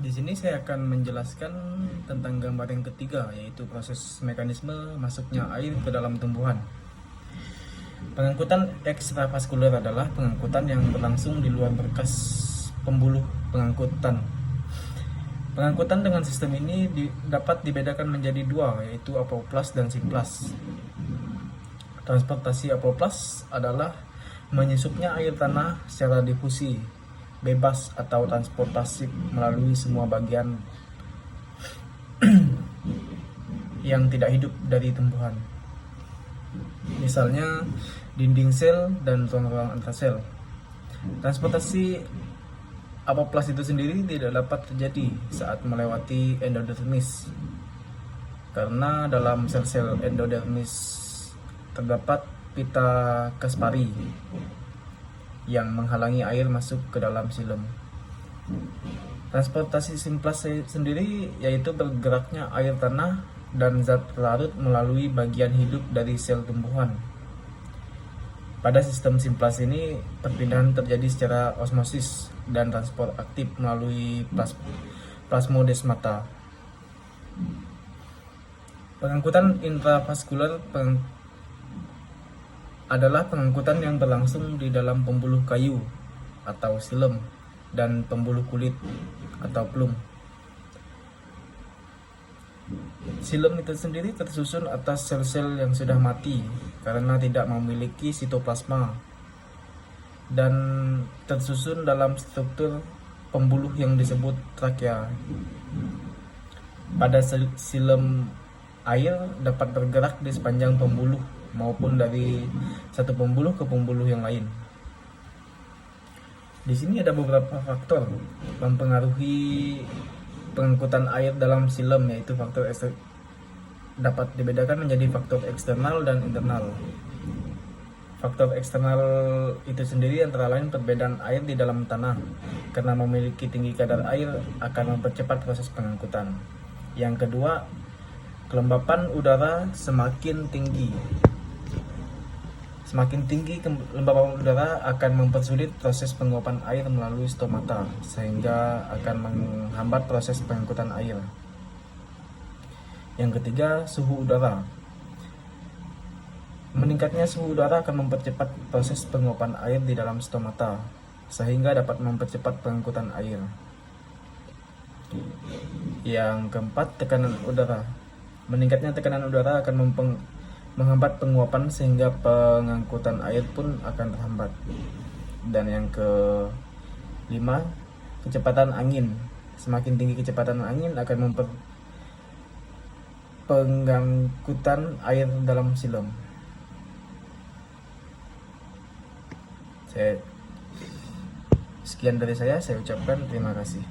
Di sini saya akan menjelaskan tentang gambar yang ketiga, yaitu proses mekanisme masuknya air ke dalam tumbuhan. Pengangkutan ekstravaskuler adalah pengangkutan yang berlangsung di luar berkas pembuluh pengangkutan. Pengangkutan dengan sistem ini dapat dibedakan menjadi dua, yaitu apoplas dan simplas. Transportasi apoplas adalah menyusupnya air tanah secara difusi, bebas atau transportasi melalui semua bagian yang tidak hidup dari tumbuhan. Misalnya dinding sel dan ruang-ruang antrasel. Transportasi apoplas itu sendiri tidak dapat terjadi saat melewati endodermis, karena dalam sel-sel endodermis terdapat pita Kaspari yang menghalangi air masuk ke dalam silem. Transportasi simplas sendiri yaitu bergeraknya air tanah dan zat larut melalui bagian hidup dari sel tumbuhan. Pada sistem simplas ini, perpindahan terjadi secara osmosis dan transport aktif melalui plasmodesmata. Pengangkutan intravaskuler adalah pengangkutan yang berlangsung di dalam pembuluh kayu atau silem dan pembuluh kulit atau plum. Silem itu sendiri tersusun atas sel-sel yang sudah mati karena tidak memiliki sitoplasma dan tersusun dalam struktur pembuluh yang disebut trakea. Pada silem, air dapat bergerak di sepanjang pembuluh maupun dari satu pembuluh ke pembuluh yang lain. Di sini ada beberapa faktor mempengaruhi pengangkutan air dalam silem, yaitu faktor dapat dibedakan menjadi faktor eksternal dan internal. Faktor eksternal itu sendiri antara lain perbedaan air di dalam tanah, karena memiliki tinggi kadar air akan mempercepat proses pengangkutan. Yang kedua, kelembapan udara semakin tinggi. Semakin tinggi kelembapan udara akan mempersulit proses penguapan air melalui stomata, sehingga akan menghambat proses pengangkutan air. Yang ketiga, suhu udara. Meningkatnya suhu udara akan mempercepat proses penguapan air di dalam stomata, sehingga dapat mempercepat pengangkutan air. Yang keempat, tekanan udara. Meningkatnya tekanan udara akan menghambat penguapan sehingga pengangkutan air pun akan terhambat. Dan yang kelima, kecepatan angin. Semakin tinggi kecepatan angin akan pengangkutan air dalam silem. Sekian dari saya ucapkan terima kasih.